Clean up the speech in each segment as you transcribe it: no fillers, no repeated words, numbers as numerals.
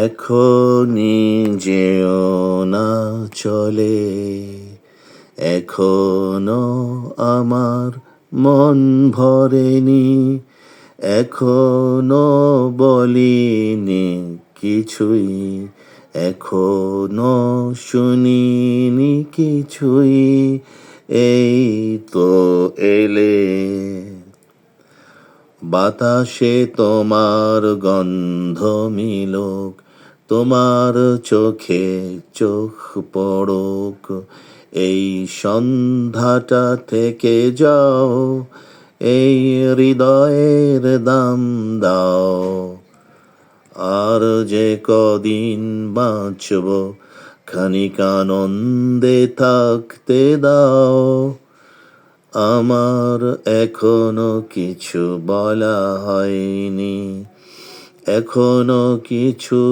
এখনই যেও না চলে, এখনো আমার মন ভরেনি, এখনো বলিনি কিছুই, এখনো শুনিনি কিছুই, এই তো এলে। বাতাসে তোমার গন্ধ মিলুক, তোমার চোখে চোখ পড়ুক, এই সন্ধ্যাটা থেকে যাও, এই হৃদয়ের দাম দাও। আর যে কদিন বাঁচব খানিক আনন্দে থাকতে দাও। আমার এখনো কিছু বলা হয়নি, এখনো কিছু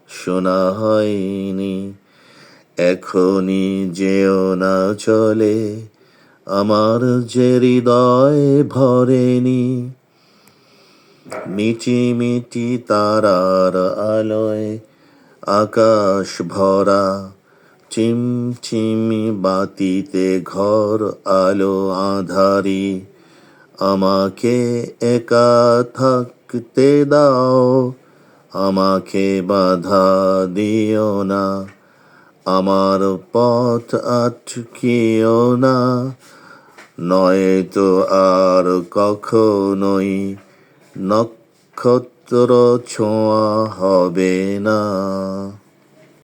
শোনা হয়নি, এখনই যেও না চলে, আমার যে হৃদয় ভরেনি। মিটি মিটি তারার আলোয় আকাশ ভরা, চিমচিমি বাতিতে ঘর আলো আঁধারি, আমাকে একা থাকতে দাও, আমাকে বাধা দিও না, আমার পথ আটকিও না, নয়তো আর কখনোই নক্ষত্র ছোঁয়া হবে না।